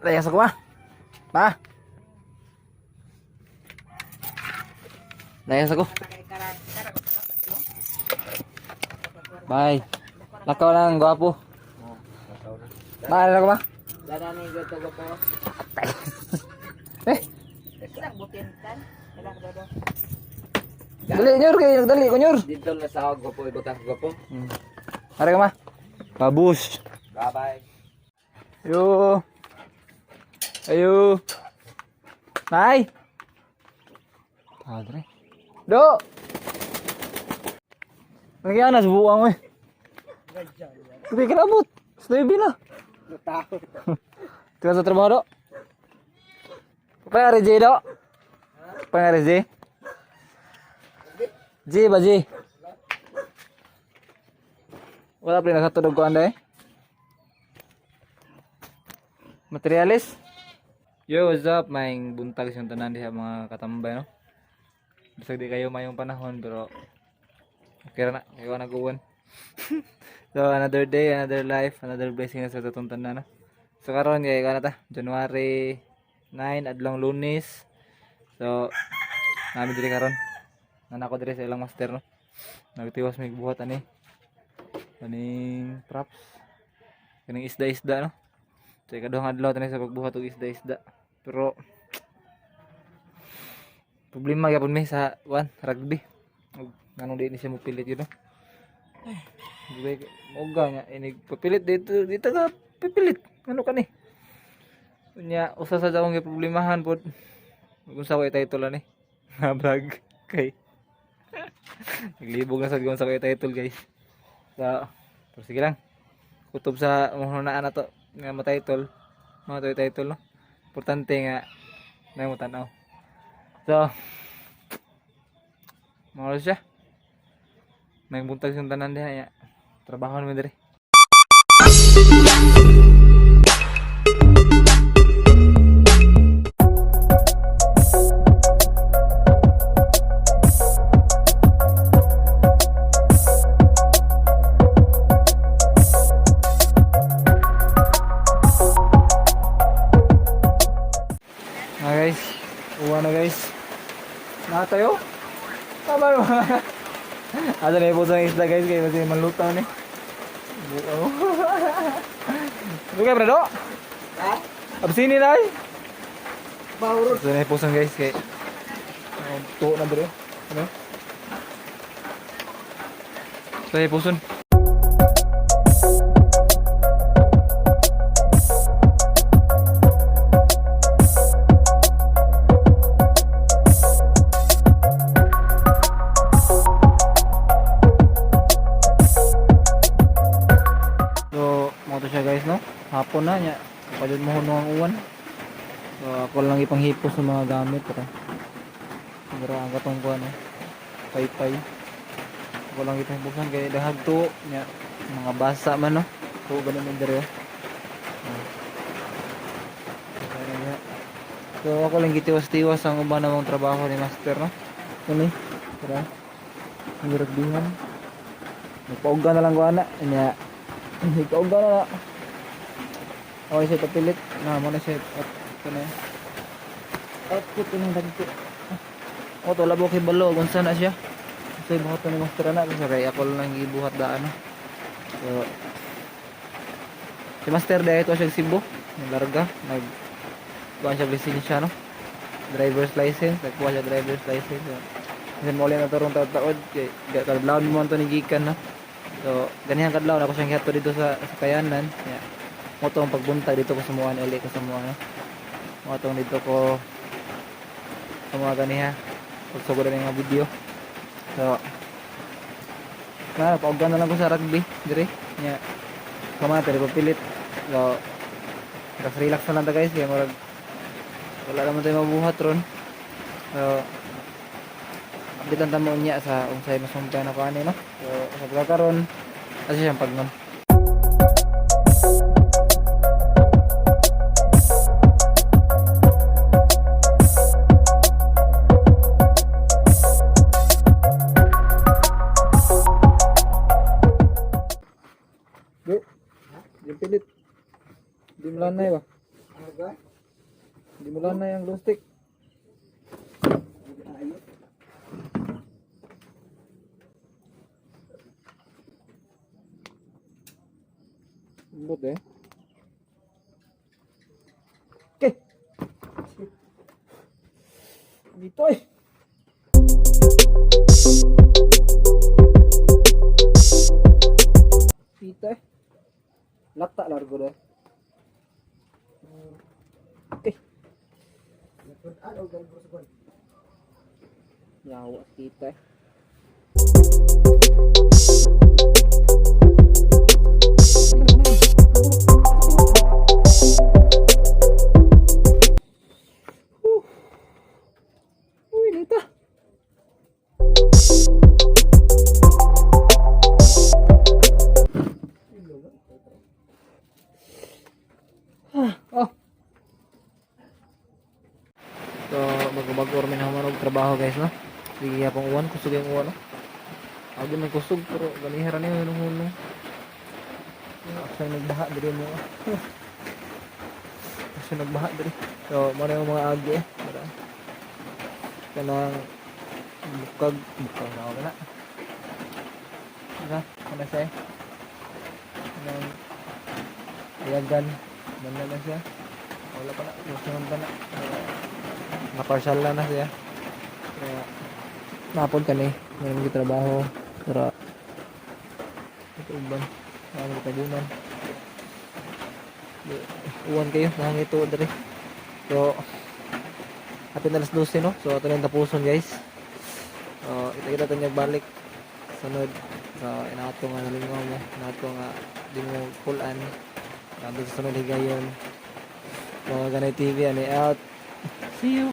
Layas ako ma. Ma. Layas ako. Bye. Lakaw lang gwapo. Mahal ako ma. Dana ni gato ko po. Eh, Ilang butin kan? Ilang dodo. dali nyor kay nagdali ko nyor. Dito na sa ko po ibutang ko po. Are ka ma. Babus. Bye-bye. Ayo. Ayo. Nay. Padre. Do. Nagyan na subukan mo eh. Hindi ka nabot. Stay na. Tahu. Tinggal sa trabaho do. Apa RJ do? Apa RJ? J ba J? Wala pa rin nakatulog ko anda eh. Materialis. Yo, what's up? Maing buntag siyang tanan diha mga katambay no. Bisag di kayo mayong panahon pero okay ra na, kayo nag-uwan. So another day, another life, another blessing na sa tatong tanan no. So karon kay kana ta, January 9 adlong Lunes. So namin diri karon. Nanako diri sa ilang master no. Nagtiwas mig buhat ani. Kaning props. Kaning isda-isda no. So ikaduhang adlaw tani sa pagbuhat og isda-isda. Pero problema gyapon mi sa rugby. Nganong di ni siya mopilit yun no. Moga nya ini papilit dito ka pipilit. Ano ka ni? Unya usa sa akong problemahan pod. Kung sa way title ani. Na vlog kay. Naglibog na sa sa way title guys. So, pero sige lang. Kutob sa mahunaan na to nga ma-title. Mga title no. Importante nga na mo tanaw. So, mao siya. May buntag yung tanan diha ya. Trabaho naman diri. Guys, uwa na guys. Nakatayo? Tama mo. Ada na po sa isda guys, kaya kasi malutaw ni. Bukaw. Bukaw brado? Ha? Absini na ay. Bahurot. So na po sa guys, kaya tuo na bro. Ano? So na po sun. Guys no, hapon na nya padud mo huno ang uwan. So ako lang ipanghipos sa mga gamit para siguro ang katong kuan eh. Paypay. Ako lang ipanghiposan kay dahag to nya mga basa man no. So ganun man dere. So ako lang gitiwas-tiwas ang uban namong trabaho ni master no. Kani para ngiragdihan. Nagpauga na lang ko ana nya. Nagpauga na. Okay siya papilit na mo na siya ito na output ng dagko o to labo kay balo kung saan na siya so ibuhat na master na kasi kaya ako lang ibuhat daan so si master dahil ito siya Cebu larga nagkuha siya lisensya no driver's license nagkuha siya driver's license so, kasi muli na tarong taod kaya kadlaw mo ito ni Gikan no so ganyan kadlaw na ako siyang hiyato dito sa Kayanan yeah. Mo tong pagbunta dito ko sa Muan LA ko sa Muan no. Mo tong dito ko sa mga ganiha. Pagsugod na mga video. So paugan na lang ko sa rugby dire nya. Kamata di papilit. So relax na lang ta guys kaya murag wala naman tayo mabuhat ron. So update lang tamo niya sa unsay masumpay na ko ani no. So sa pagkakaroon kasi siyang pagnon. Pilit. Di melanay ba? Agad. Hindi mo lang na yung glue stick. Ayos. Lembut eh. Oke. Dito eh. Dito eh. Lata largo deh. Oke. Ano gan bro sa Nyawa kita eh. Uy, nita. Oh. So, bago-bago rin naman og trabaho guys, no? Sige pang uwan, kusog yung uwan, no? Ako may kusog, pero ganiharan niyo yung hulong. Ako nagbaha diri mo. Ako nagbaha diri. So, mo yung mga agi eh. Para kanang bukag na ako na. Diba? Ano siya eh? Kanang iyagan. Banda na siya. Wala pa na. Susunod pa na. Naparsal na siya. Kaya napod ka na eh. Meron yung trabaho. Pero ito uban. Ano yung tabunan. Uwan kayo. Nangangit ito dari. So happy na alas 12 no. So ito na yung tapuson guys. So kita-kita ito niya balik. Sunod. So inato nga nalingaw mo. Inato nga di mo pulan. Nandun sa sunod higayon. So ganay TV ani out. See you.